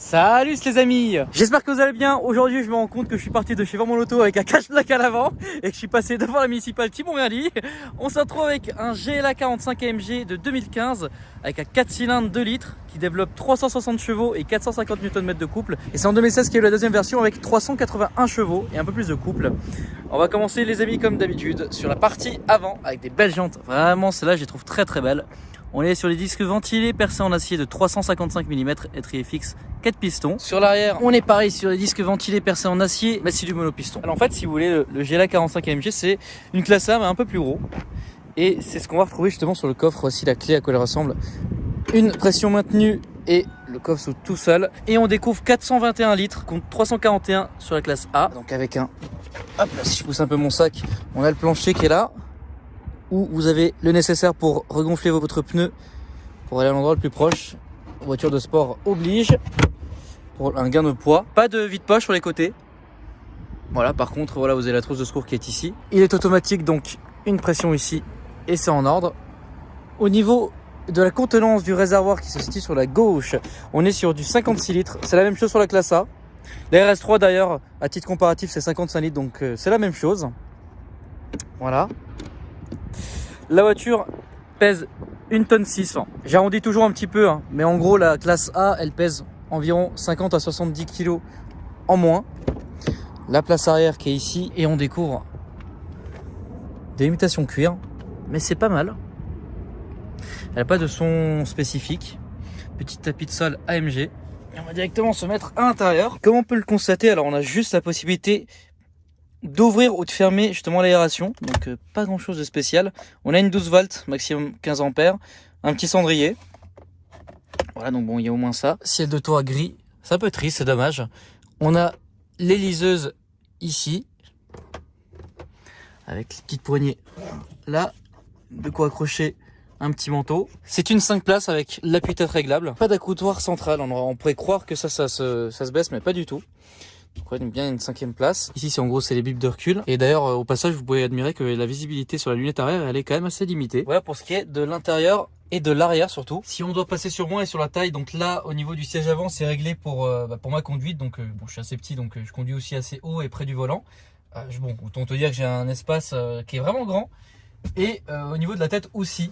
Salut les amis, j'espère que vous allez bien. Aujourd'hui je me rends compte que je suis parti de chez Vraiment Loto avec un cash black à l'avant et que je suis passé devant la municipale qui m'ont rien dit. On se retrouve avec un GLA 45 AMG de 2015 avec un 4 cylindres 2 litres qui développe 360 chevaux et 450 Nm de couple. Et c'est en 2016 qu'il y a eu la deuxième version avec 381 chevaux et un peu plus de couple. On va commencer les amis comme d'habitude sur la partie avant avec des belles jantes. Vraiment celle-là je les trouve très belles. On est sur les disques ventilés percés en acier de 355 mm, étrier fixe, 4 pistons. Sur l'arrière, on est pareil sur les disques ventilés percés en acier, mais c'est du monopiston. Alors en fait, si vous voulez, le GLA 45 AMG, c'est une classe A, mais un peu plus gros. Et c'est ce qu'on va retrouver justement sur le coffre. Voici la clé à quoi elle ressemble. Une pression maintenue et le coffre s'ouvre tout seul. Et on découvre 421 litres contre 341 sur la classe A. Donc avec un... Hop là, si je pousse un peu mon sac, on a le plancher qui est là, où vous avez le nécessaire pour regonfler votre pneu pour aller à l'endroit le plus proche. Voiture de sport oblige pour un gain de poids. Pas de vide-poche sur les côtés. Voilà, par contre, voilà, vous avez la trousse de secours qui est ici. Il est automatique, donc une pression ici et c'est en ordre. Au niveau de la contenance du réservoir qui se situe sur la gauche, on est sur du 56 litres. C'est la même chose sur la classe A. La RS3 d'ailleurs, à titre comparatif, c'est 55 litres, donc c'est la même chose. Voilà. La voiture pèse 1 tonne 6. J'arrondis toujours un petit peu, hein, mais en gros la classe A elle pèse environ 50 à 70 kg en moins. La place arrière qui est ici et on découvre des imitations cuir, mais c'est pas mal. Elle n'a pas de son spécifique. Petit tapis de sol AMG. Et on va directement se mettre à l'intérieur. Comme on peut le constater, alors on a juste la possibilité d'ouvrir ou de fermer justement l'aération, donc pas grand chose de spécial. On a une 12 volts maximum 15 ampères, un petit cendrier, voilà, donc bon, il y a au moins ça. Ciel de toit gris, c'est un peu triste, c'est dommage. On a les liseuses ici avec les petites poignées là, de quoi accrocher un petit manteau. C'est une 5 places avec l'appui-tête réglable, pas d'accoudoir central. On pourrait croire que ça se baisse, mais pas du tout. Donc ouais, bien une 5e place. Ici, en gros, c'est les bips de recul. Et d'ailleurs, au passage, vous pouvez admirer que la visibilité sur la lunette arrière, elle est quand même assez limitée. Voilà pour ce qui est de l'intérieur et de l'arrière surtout. Si on doit passer sur moi et sur la taille, donc là, au niveau du siège avant, c'est réglé pour ma conduite. Donc bon, je suis assez petit, donc je conduis aussi assez haut et près du volant. Bon, autant te dire que j'ai un espace qui est vraiment grand. Et au niveau de la tête aussi.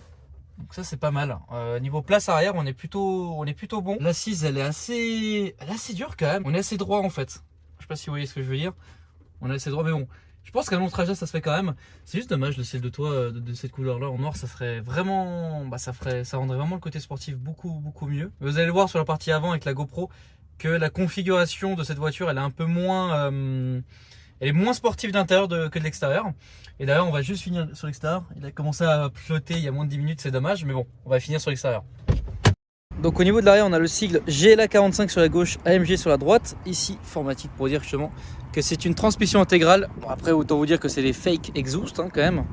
Donc ça c'est pas mal. Niveau place arrière, on est plutôt bon. L'assise, elle est assez dure quand même. On est assez droit en fait. Je sais pas si vous voyez ce que je veux dire. On est assez droit, mais bon. Je pense qu'à long trajet, ça se fait quand même. C'est juste dommage le ciel de toit de cette couleur-là en noir. Ça serait vraiment, ça rendrait vraiment le côté sportif beaucoup mieux. Mais vous allez le voir sur la partie avant avec la GoPro que la configuration de cette voiture, elle est un peu moins, elle est moins sportive d'intérieur que de l'extérieur. Et d'ailleurs, on va juste finir sur l'extérieur. Il a commencé à flotter il y a moins de 10 minutes, c'est dommage, mais bon, on va finir sur l'extérieur. Donc au niveau de l'arrière, on a le sigle GLA 45 sur la gauche, AMG sur la droite. Ici, formatique pour dire justement que c'est une transmission intégrale. Bon, après, autant vous dire que c'est les fake exhaust hein, quand même,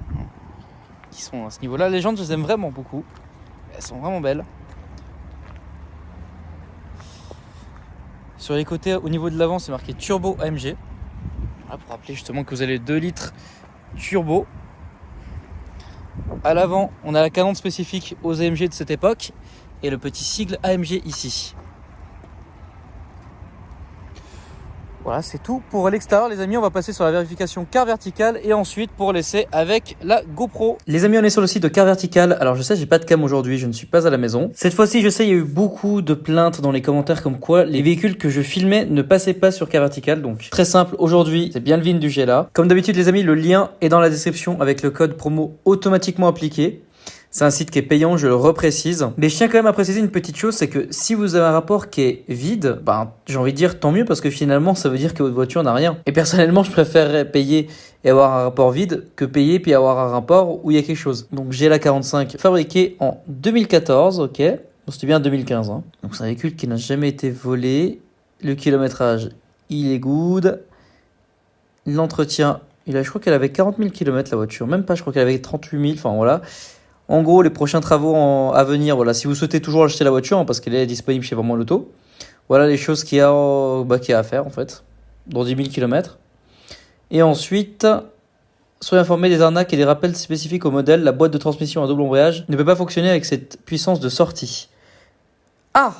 qui sont à ce niveau-là. Les jantes, je les aime vraiment beaucoup. Elles sont vraiment belles. Sur les côtés, au niveau de l'avant, c'est marqué Turbo AMG. Voilà, pour rappeler justement que vous avez 2 litres turbo. À l'avant, on a la cadence spécifique aux AMG de cette époque. Et le petit sigle AMG ici. Voilà, c'est tout pour l'extérieur les amis. On va passer sur la vérification car verticale et ensuite pour l'essai avec la GoPro. Les amis, on est sur le site de car verticale. Alors je sais, j'ai pas de cam aujourd'hui, je ne suis pas à la maison. Cette fois-ci, je sais, il y a eu beaucoup de plaintes dans les commentaires comme quoi les véhicules que je filmais ne passaient pas sur car verticale. Donc très simple, aujourd'hui, c'est bien le VIN du GLA. Comme d'habitude les amis, le lien est dans la description avec le code promo automatiquement appliqué. C'est un site qui est payant, je le reprécise. Mais je tiens quand même à préciser une petite chose, c'est que si vous avez un rapport qui est vide, j'ai envie de dire tant mieux parce que finalement ça veut dire que votre voiture n'a rien. Et personnellement, je préférerais payer et avoir un rapport vide que payer puis avoir un rapport où il y a quelque chose. Donc j'ai la 45 fabriquée en 2014, ok. Bon, c'était bien 2015. Hein. Donc c'est un véhicule qui n'a jamais été volé. Le kilométrage, il est good. L'entretien, je crois qu'elle avait 40 000 km la voiture. Même pas, je crois qu'elle avait 38 000, enfin voilà. En gros, les prochains travaux à venir, voilà, si vous souhaitez toujours acheter la voiture, hein, parce qu'elle est disponible chez Vraiment Loto, voilà les choses qu'il y a à faire en fait, dans 10 000 km. Et ensuite, soyez informés des arnaques et des rappels spécifiques au modèle. La boîte de transmission à double embrayage ne peut pas fonctionner avec cette puissance de sortie. Ah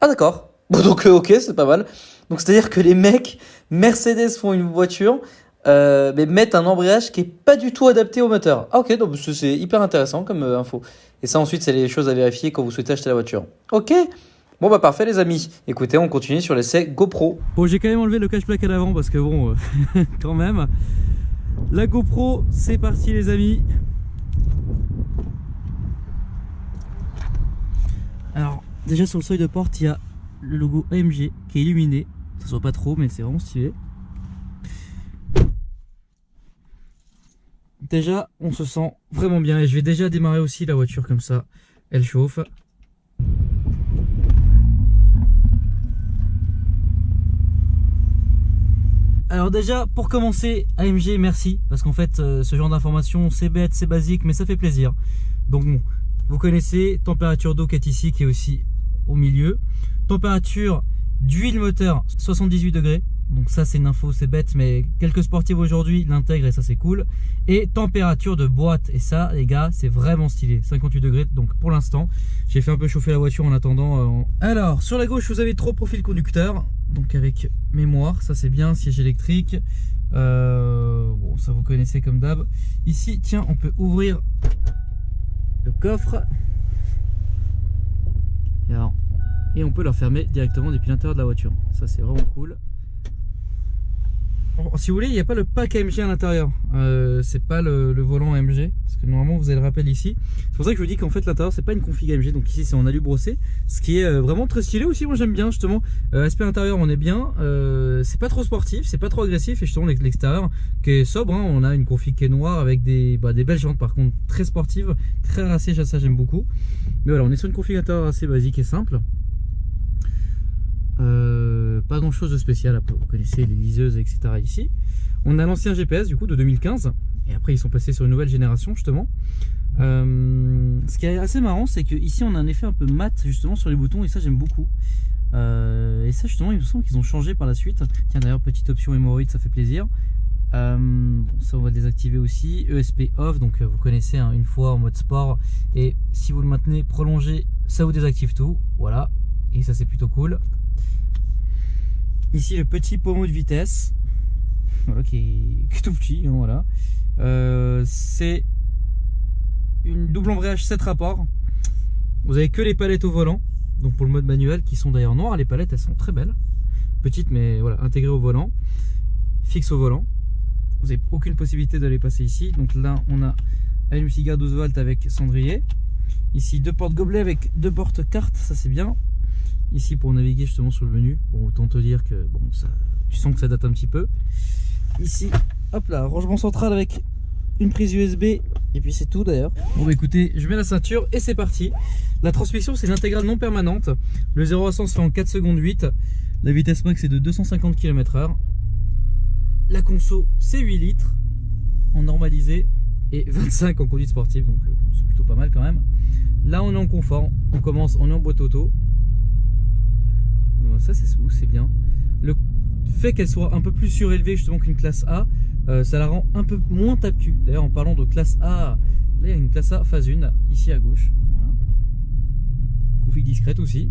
d'accord. Bon, donc ok, c'est pas mal. Donc c'est-à-dire que les mecs, Mercedes font une voiture, mais mettent un embrayage qui est pas du tout adapté au moteur. Ah ok, donc c'est hyper intéressant comme info. Et ça ensuite, c'est les choses à vérifier quand vous souhaitez acheter la voiture. Ok. Bon bah parfait les amis. Écoutez, on continue sur l'essai GoPro. Bon, j'ai quand même enlevé le cache-plaque à l'avant parce que bon, quand même. La GoPro, c'est parti les amis. Alors, déjà sur le seuil de porte, il y a le logo AMG qui est illuminé. Ça se voit pas trop, mais c'est vraiment stylé. Déjà, on se sent vraiment bien et je vais déjà démarrer aussi la voiture comme ça. Elle chauffe. Alors déjà, pour commencer, AMG, merci. Parce qu'en fait, ce genre d'informations, c'est bête, c'est basique, mais ça fait plaisir. Donc bon, vous connaissez, température d'eau qui est ici, qui est aussi au milieu. Température d'huile moteur, 78 degrés. Donc ça, c'est une info, c'est bête, mais quelques sportifs aujourd'hui l'intègrent et ça, c'est cool. Et température de boîte, et ça, les gars, c'est vraiment stylé. 58 degrés, donc pour l'instant, j'ai fait un peu chauffer la voiture en attendant. Alors, sur la gauche, vous avez 3 profils conducteurs. Donc avec mémoire, ça c'est bien, siège électrique. Bon, ça vous connaissez comme d'hab. Ici, tiens, on peut ouvrir le coffre. Et on peut leur fermer directement depuis l'intérieur de la voiture. Ça c'est vraiment cool. Bon, si vous voulez, il n'y a pas le pack AMG à l'intérieur. C'est pas le volant AMG. Parce que normalement vous avez le rappel ici. C'est pour ça que je vous dis qu'en fait l'intérieur c'est pas une config AMG. Donc ici c'est en alu brossé. Ce qui est vraiment très stylé aussi. Moi j'aime bien justement. Aspect intérieur on est bien. C'est pas trop sportif, c'est pas trop agressif. Et justement l'extérieur qui est sobre. Hein. On a une config qui est noire avec des belles jantes par contre très sportives. Très racées, ça j'aime beaucoup. Mais voilà, on est sur une config intérieure assez basique et simple. Pas grand chose de spécial, vous connaissez les liseuses etc ici. On a l'ancien GPS du coup de 2015 et après ils sont passés sur une nouvelle génération justement. Ce qui est assez marrant c'est que ici on a un effet un peu mat justement sur les boutons et ça j'aime beaucoup. Et ça justement il me semble qu'ils ont changé par la suite. Tiens d'ailleurs petite option hémorroïde, ça fait plaisir. Bon, ça on va le désactiver aussi. ESP off, donc vous connaissez hein, une fois en mode sport et si vous le maintenez prolongé ça vous désactive tout, voilà, et ça c'est plutôt cool. Ici le petit pommeau de vitesse, voilà, qui est tout petit, hein, voilà. C'est une double embrayage 7 rapports. Vous avez que les palettes au volant, donc pour le mode manuel, qui sont d'ailleurs noires. Les palettes elles sont très belles, petites mais voilà, intégrées au volant, fixe au volant. Vous n'avez aucune possibilité de les passer ici. Donc là on a un multicard 12 volts avec cendrier. Ici 2 portes gobelets avec 2 portes cartes, ça c'est bien. Ici pour naviguer justement sur le menu, bon autant te dire que bon ça, tu sens que ça date un petit peu. Ici, hop là, rangement central avec une prise USB et puis c'est tout d'ailleurs. Bon bah écoutez, je mets la ceinture et c'est parti. La transmission c'est l'intégrale non permanente. Le 0 à 100 se fait en 4 secondes 8. La vitesse max est de 250 km/h. La conso c'est 8 litres en normalisé et 25 en conduite sportive, donc c'est plutôt pas mal quand même. Là on est en confort, on est en boîte auto. Ça c'est smooth, c'est bien. Le fait qu'elle soit un peu plus surélevée justement qu'une classe A, ça la rend un peu moins tape-cul. D'ailleurs en parlant de classe A, là il y a une classe A phase 1 ici à gauche. Voilà. Config discrète aussi.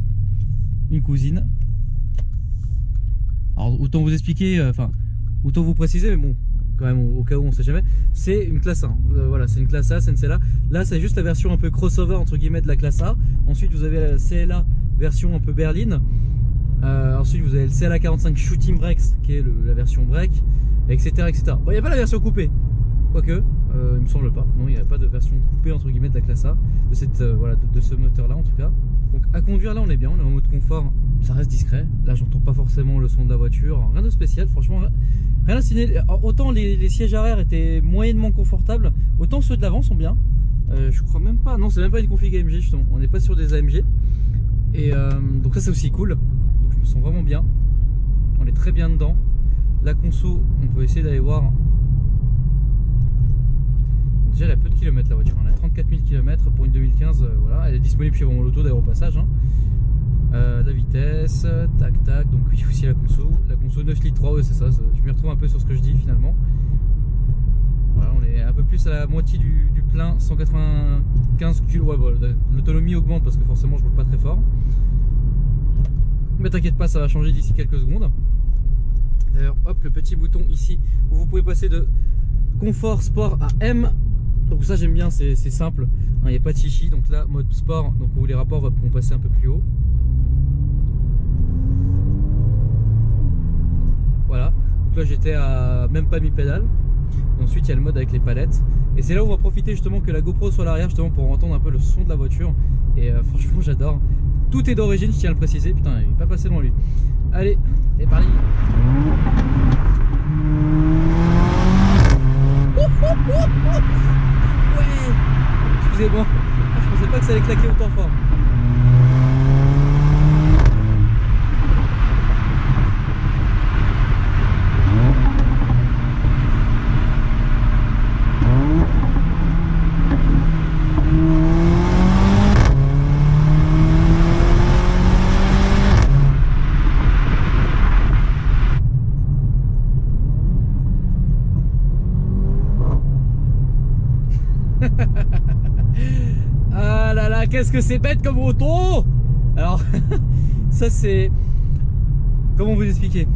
Une cousine. Alors autant vous expliquer, enfin autant vous préciser, mais bon, quand même au cas où on sait jamais, c'est une classe A. Voilà, c'est une classe A, c'est une CLA. Là c'est juste la version un peu crossover entre guillemets de la classe A. Ensuite vous avez la CLA version un peu berline. Ensuite vous avez le CLA 45 Shooting Brakes qui est la version break, etc. etc. Bon, il n'y a pas la version coupée, quoique, il me semble pas. Non, il n'y a pas de version coupée entre guillemets de la classe A, de, cette, voilà, de ce moteur là en tout cas. Donc à conduire là on est bien, on est en mode confort, ça reste discret. Là j'entends pas forcément le son de la voiture, rien de spécial, franchement rien à signaler. Autant les sièges arrière étaient moyennement confortables, autant ceux de l'avant sont bien. Je crois même pas, non c'est même pas une config AMG justement, on n'est pas sur des AMG. Et donc ça c'est aussi cool. Je me sens vraiment bien, on est très bien dedans. La conso, on peut essayer d'aller voir. Déjà elle a peu de kilomètres la voiture, elle a 34 000 km pour une 2015, voilà. Elle est disponible chez Vraiment Loto d'ailleurs au passage, hein. La vitesse, tac tac, donc il y a aussi la conso 9 litres 3, ouais c'est ça, je m'y retrouve un peu sur ce que je dis finalement. Voilà, on est un peu plus à la moitié du plein, 195 kg, ouais, voilà, l'autonomie augmente parce que forcément je roule pas très fort. Mais t'inquiète pas, ça va changer d'ici quelques secondes. D'ailleurs, hop, le petit bouton ici où vous pouvez passer de confort sport à M. Donc ça j'aime bien, c'est simple, il n'y a pas de chichi. Donc là, mode sport, donc où les rapports vont passer un peu plus haut. Voilà, donc là j'étais à même pas mi-pédale. Ensuite il y a le mode avec les palettes. Et c'est là où on va profiter justement que la GoPro soit à l'arrière, justement pour entendre un peu le son de la voiture. Et franchement j'adore. Tout est d'origine, je tiens à le préciser. Putain, il n'est pas passé loin lui. Allez, c'est parti. Ouais. Excusez-moi, je pensais pas que ça allait claquer autant fort. Ah là là, qu'est-ce que c'est bête comme auto! Alors, ça c'est... Comment vous expliquer?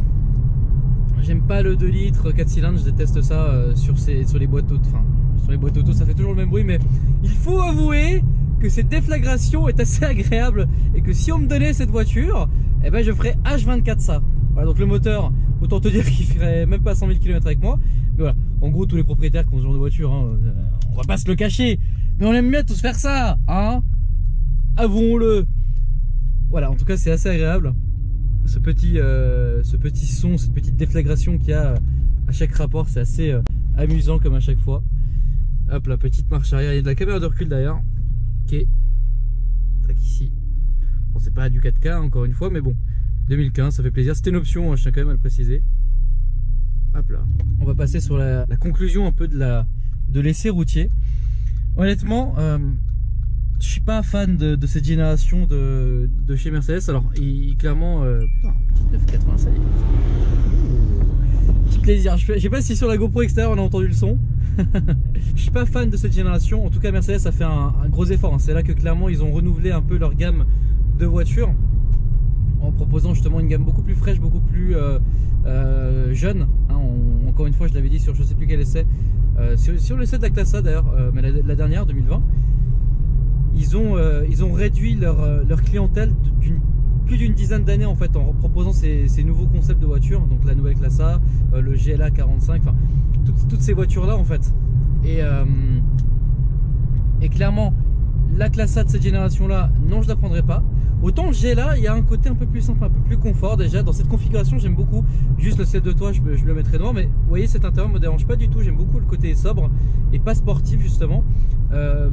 J'aime pas le 2 litres 4 cylindres, je déteste ça sur les boîtes auto. Enfin, sur les boîtes auto, ça fait toujours le même bruit, mais il faut avouer que cette déflagration est assez agréable et que si on me donnait cette voiture, eh ben je ferais H24 ça. Voilà, donc le moteur, autant te dire qu'il ferait même pas 100 000 km avec moi. Mais voilà, en gros tous les propriétaires qui ont ce genre de voiture, hein, on va pas se le cacher, mais on aime bien tous faire ça, hein, avouons-le. Voilà, en tout cas c'est assez agréable. Ce petit son, cette petite déflagration qu'il y a à chaque rapport, c'est assez amusant comme à chaque fois. Hop, la petite marche arrière, il y a de la caméra de recul d'ailleurs, qui est ici. Bon, c'est pas du 4K encore une fois, mais bon, 2015, ça fait plaisir. C'était une option, hein, je tiens quand même à le préciser. Hop là, on va passer sur la conclusion un peu de l'essai routier. Honnêtement, je suis pas fan de cette génération de chez Mercedes. Alors, clairement, putain, petite 980, petit plaisir. Je sais pas si sur la GoPro extérieure on a entendu le son. Je suis pas fan de cette génération. En tout cas, Mercedes a fait un gros effort, hein. C'est là que clairement ils ont renouvelé un peu leur gamme de voitures en proposant justement une gamme beaucoup plus fraîche, beaucoup plus jeune, hein. Encore une fois, je l'avais dit sur je sais plus quel essai, sur l'essai de la Classe A d'ailleurs, mais la dernière 2020. Ils ont réduit leur clientèle plus d'une dizaine d'années en fait, en proposant ces nouveaux concepts de voitures, donc la nouvelle Classe A, le GLA 45, enfin toutes ces voitures là en fait. Et clairement la Classe A de cette génération là, non, je la prendrai pas. Autant le GLA, il y a un côté un peu plus simple, un peu plus confort déjà. Dans cette configuration, j'aime beaucoup. Juste le siège de toit, je le mettrai devant. Mais vous voyez, cet intérieur me dérange pas du tout. J'aime beaucoup le côté sobre et pas sportif justement.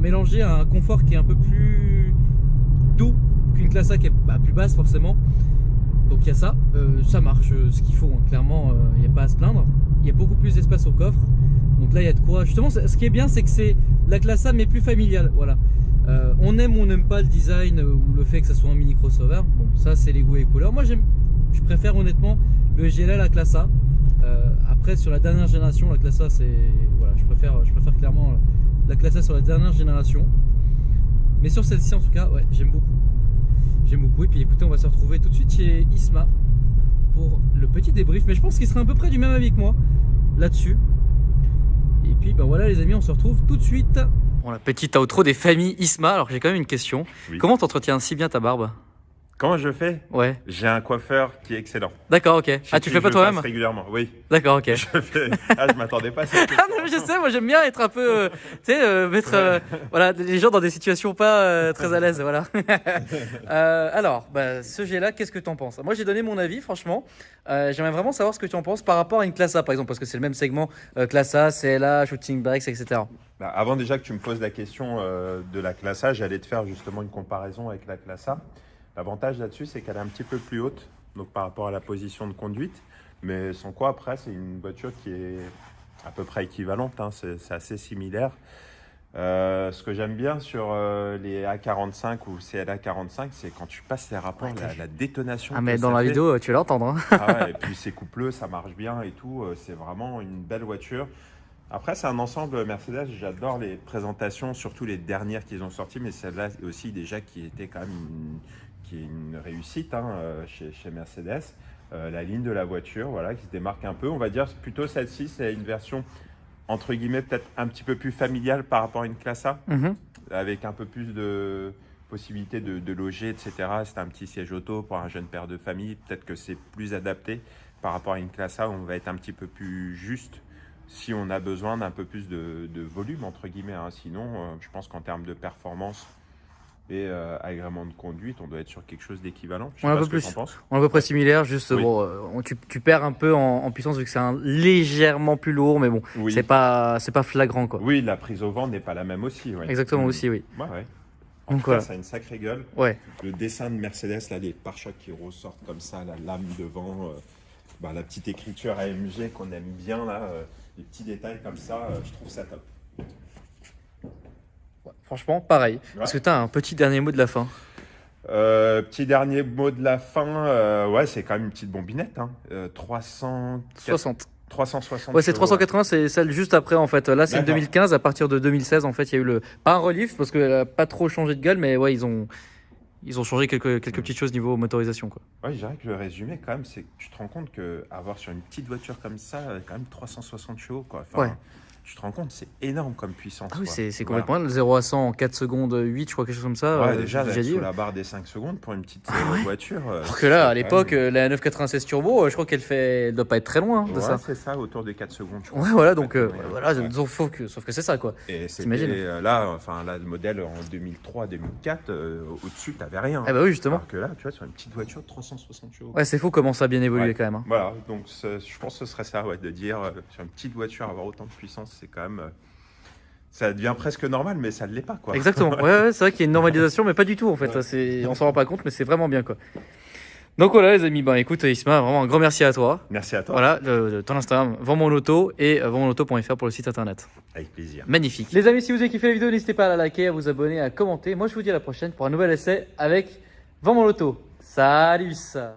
Mélangé à un confort qui est un peu plus doux qu'une Classe A qui est plus basse forcément. Donc il y a ça. Ça marche ce qu'il faut, hein. Clairement, il n'y a pas à se plaindre. Il y a beaucoup plus d'espace au coffre. Donc là, il y a de quoi. Justement, ce qui est bien, c'est que c'est la Classe A mais plus familiale. Voilà. On aime ou on n'aime pas le design ou le fait que ça soit un mini crossover. Bon, ça c'est les goûts et les couleurs. Moi je préfère honnêtement le GLA, la Classe A. Après sur la dernière génération, la Classe A c'est voilà, je préfère clairement la Classe A sur la dernière génération. Mais sur celle-ci en tout cas, ouais, j'aime beaucoup. J'aime beaucoup. Et puis écoutez, on va se retrouver tout de suite chez Isma pour le petit débrief. Mais je pense qu'il sera à peu près du même avis que moi là-dessus. Et puis ben voilà les amis, on se retrouve tout de suite. Bon, la petite outro des familles Isma. Alors j'ai quand même une question. Oui. Comment t'entretiens si bien ta barbe? Comment je fais? Ouais. J'ai un coiffeur qui est excellent. D'accord, ok. Ah, tu fais pas toi-même? Régulièrement, oui. D'accord, ok. Je m'attendais pas à ça. Ah non, je sais, moi j'aime bien être un peu, tu sais, mettre voilà, les gens dans des situations pas très à l'aise, voilà. Alors, ce G là, qu'est-ce que t'en penses? Moi j'ai donné mon avis, franchement. J'aimerais vraiment savoir ce que tu en penses par rapport à une Classe A, par exemple, parce que c'est le même segment, Classe A, CLA, Shooting Brakes, etc. Avant déjà que tu me poses la question de la Classe A, j'allais te faire justement une comparaison avec la Classe A. L'avantage là-dessus, c'est qu'elle est un petit peu plus haute, donc par rapport à la position de conduite. Mais sans quoi, après, c'est une voiture qui est à peu près équivalente, hein, c'est assez similaire. Ce que j'aime bien sur les A45 ou CLA 45, c'est quand tu passes les rapports, la détonation. Ah, mais dans la vidéo, tu vas l'entendre. Hein. Ah ouais, et puis c'est coupleux, ça marche bien et tout. C'est vraiment une belle voiture. Après, c'est un ensemble Mercedes. J'adore les présentations, surtout les dernières qu'ils ont sorties, mais celle-là aussi déjà qui était quand même qui est une réussite chez Mercedes. La ligne de la voiture, voilà, qui se démarque un peu. On va dire plutôt celle-ci, c'est une version entre guillemets peut-être un petit peu plus familiale par rapport à une classe A, avec un peu plus de possibilités de loger, etc. C'est un petit siège auto pour un jeune père de famille. Peut-être que c'est plus adapté par rapport à une classe A où on va être un petit peu plus juste si on a besoin d'un peu plus de volume, entre guillemets. Sinon, je pense qu'en termes de performance et agrément de conduite, on doit être sur quelque chose d'équivalent. Je sais pas ce que t'en penses. On est à peu près similaire, juste Oui. bon, tu perds un peu en puissance vu que c'est légèrement plus lourd, mais bon, Oui. c'est pas flagrant quoi. Oui, la prise au vent n'est pas la même aussi. Ouais. Exactement aussi, oui. Ouais. En Donc tout voilà. cas, ça a une sacrée gueule. Ouais. Le dessin de Mercedes, là, les pare-chocs qui ressortent comme ça, la lame devant, la petite écriture AMG qu'on aime bien, là, les petits détails comme ça, je trouve ça top. Ouais, franchement, pareil. Ouais. Est-ce que tu as un petit dernier mot de la fin? Petit dernier mot de la fin, ouais, c'est quand même une petite bombinette. 60. 360. Ouais, c'est chevaux, 380, c'est celle juste après en fait. Là, c'est une D'accord. 2015. À partir de 2016, en fait, il y a eu pas un relief parce qu'elle n'a pas trop changé de gueule, mais ouais, ils ont changé quelques petites choses niveau motorisation quoi. Ouais, je dirais que le résumé, quand même, c'est que tu te rends compte qu'avoir sur une petite voiture comme ça, quand même 360 chevaux, quoi. Enfin, Ouais. Tu te rends compte, c'est énorme comme puissance. Ah oui, quoi. c'est Voilà. complètement le 0 à 100 en 4 secondes 8, je crois, quelque chose comme ça. Ouais, déjà, j'ai d'être dit. sous la barre des 5 secondes pour une petite ouais. voiture. Alors que là, à c'est l'époque, quand même- la 996 Turbo, je crois elle doit pas être très loin de Ouais, ça. c'est ça, autour de 4 secondes. Je crois. Ouais, voilà, donc Ouais. voilà, Ouais. sauf que c'est ça quoi. Et c'était t'imagines là, le modèle en 2003-2004, au-dessus, t'avais rien. Ah bah oui, justement. Alors que là, tu vois, sur une petite voiture, 360 chevaux. Ouais, c'est fou comment ça a bien évolué Ouais. quand même. Voilà, donc je pense que ce serait ça, ouais, de dire sur une petite voiture avoir autant de puissance, c'est quand même. Ça devient presque normal, mais ça ne l'est pas, quoi. Exactement. Ouais, c'est vrai qu'il y a une normalisation, mais pas du tout en fait. Ouais. On s'en rend pas compte, mais c'est vraiment bien quoi. Donc voilà les amis, écoute Isma, vraiment un grand merci à toi. Merci à toi. Voilà, ton Instagram, Vends mon auto et vendmonauto.fr pour le site internet. Avec plaisir. Magnifique. Les amis, si vous avez kiffé la vidéo, n'hésitez pas à la liker, à vous abonner, à commenter. Moi je vous dis à la prochaine pour un nouvel essai avec Vends mon auto. Salut ça.